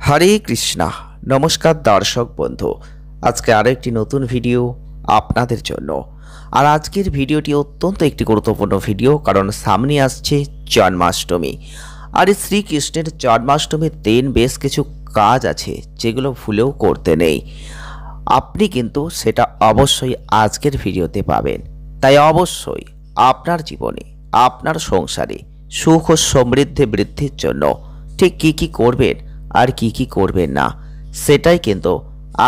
হরে কৃষ্ণা। নমস্কার দর্শক বন্ধু, আজকে আরও একটি নতুন ভিডিও আপনাদের জন্য। আর আজকের ভিডিওটি অত্যন্ত একটি গুরুত্বপূর্ণ ভিডিও, কারণ সামনে আসছে জন্মাষ্টমী। আর এই শ্রীকৃষ্ণের জন্মাষ্টমীর দিন বেশ কিছু কাজ আছে যেগুলো ভুলেও করতে নেই। আপনি কিন্তু সেটা অবশ্যই আজকের ভিডিওতে পাবেন। তাই অবশ্যই আপনার জীবনে, আপনার সংসারে সুখ ও সমৃদ্ধি বৃদ্ধির জন্য ঠিক কী কী করবেন আর কি কি করবেন না, সেটাই কিন্তু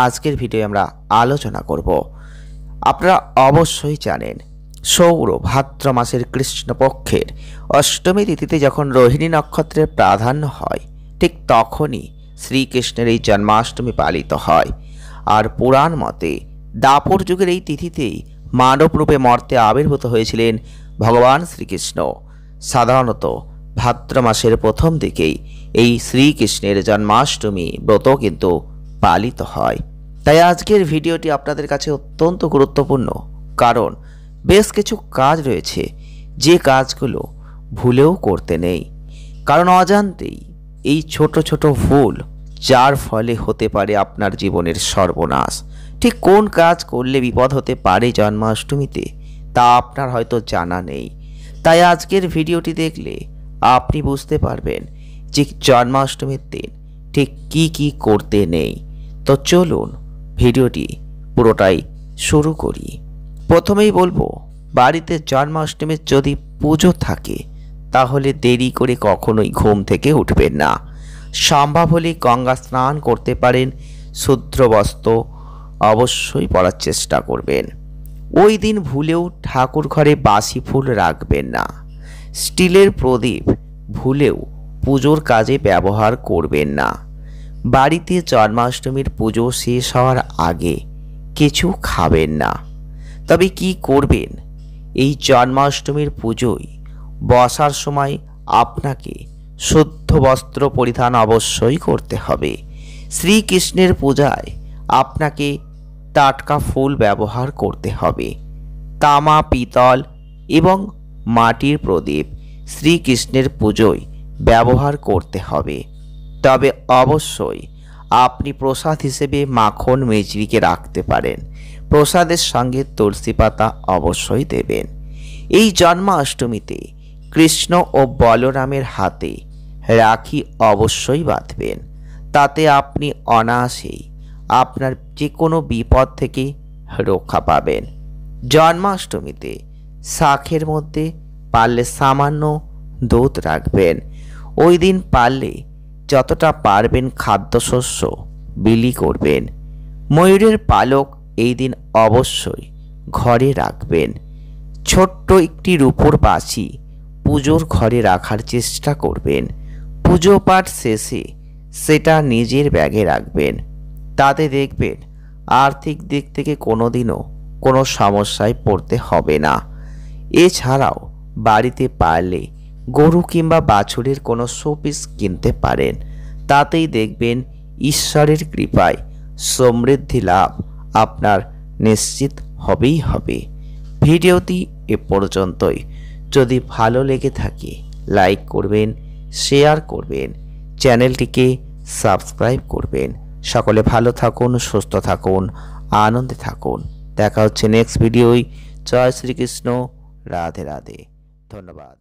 আজকের ভিডিও আমরা আলোচনা করব। আপনারা অবশ্যই জানেন, সৌর ভাদ্র মাসের কৃষ্ণপক্ষের অষ্টমী তিথিতে যখন রোহিণী নক্ষত্রের প্রাধান্য হয়, ঠিক তখনই শ্রীকৃষ্ণের এই জন্মাষ্টমী পালিত হয়। আর পুরাণ মতে দাপর যুগের এই তিথিতেই মানব রূপে মর্তে আবির্ভূত হয়েছিলেন ভগবান শ্রীকৃষ্ণ। সাধারণত ভাদ্র মাসের প্রথম দিকেই এই শ্রীকৃষ্ণের জন্মাষ্টমী ব্রত কিন্তু পালিত হয়। তাই আজকের ভিডিওটি আপনাদের কাছে অত্যন্ত গুরুত্বপূর্ণ, কারণ বেশ কিছু কাজ রয়েছে যে কাজগুলো ভুলেও করতে নেই। কারণ অজান্তেই এই ছোট ছোট ভুল, যার ফলে হতে পারে আপনার জীবনের সর্বনাশ। ঠিক কোন কাজ করলে বিপদ হতে পারে জন্মাষ্টমীতে, তা আপনার হয়তো জানা নেই। তাই আজকের ভিডিওটি দেখলে আপনি বুঝতে পারবেন যে জন্মাষ্টমীর দিন ঠিক কি কি করতে নেই। তো চলুন ভিডিওটি পুরোটাই শুরু করি। প্রথমেই বলবো, বাড়িতে জন্মাষ্টমীর যদি পুজো থাকে তাহলে দেরি করে কখনোই ঘুম থেকে উঠবেন না। সম্ভব হলে গঙ্গা স্নান করতে পারেন, শুদ্ধ বস্ত্র অবশ্যই পরার চেষ্টা করবেন। ওই দিন ভুলেও ঠাকুর ঘরে বাসি ফুল রাখবেন না। স্টিলের প্রদীপ ভুলেও পুজোর কাজে ব্যবহার করবেন না। বাড়িতে জন্মাষ্টমীর পুজো শেষ হওয়ার আগে কিছু খাবেন না। তবে কি করবেন, এই জন্মাষ্টমীর পুজোয় বসার সময় আপনাকে শুদ্ধ বস্ত্র পরিধান অবশ্যই করতে হবে। শ্রীকৃষ্ণের পূজায় আপনাকে টাটকা ফুল ব্যবহার করতে হবে। তামা, পিতল এবং মাটির প্রদীপ শ্রীকৃষ্ণের পুজোয় ব্যবহার করতে হবে। তবে অবশ্যই আপনি প্রসাদ হিসেবে মাখন মেজরিকে রাখতে পারেন। প্রসাদের সঙ্গে তুলসী পাতা অবশ্যই দেবেন। এই জন্মাষ্টমীতে কৃষ্ণ ও বলরামের হাতে রাখি অবশ্যই বাঁধবেন। তাতে আপনি অনায়াসেই আপনার যে কোনো বিপদ থেকে রক্ষা পাবেন। জন্মাষ্টমীতে শাঁখের মধ্যে পারলে সামান্য দুধ রাখবেন। ওই দিন পারলে যতটা পারবেন খাদ্যশস্য বিলি করবেন। ময়ূরের পালক এই দিন অবশ্যই ঘরে রাখবেন। ছোট্ট একটি রূপোর বাঁশি পুজোর ঘরে রাখার চেষ্টা করবেন। পুজো পাঠ শেষে সেটা নিজের ব্যাগে রাখবেন। তাতে দেখবেন আর্থিক দিক থেকে কোনোদিনও কোনো সমস্যায় পড়তে হবে না। এছাড়াও বাড়িতে পারলে গরু কিংবা বাছুরের কোনো শোপিস কিনতে পারেন। তাতেই দেখবেন ঈশ্বরের কৃপায় সমৃদ্ধি লাভ আপনার নিশ্চিত হবেই হবে। ভিডিওটি এ পর্যন্তই। যদি ভালো লেগে থাকে লাইক করবেন, শেয়ার করবেন, চ্যানেলটিকে সাবস্ক্রাইব করবেন। সকলে ভালো থাকুন, সুস্থ থাকুন, আনন্দে থাকুন। দেখা হচ্ছে নেক্সট ভিডিওয়। জয় শ্রীকৃষ্ণ। রাধে রাধে। ধন্যবাদ।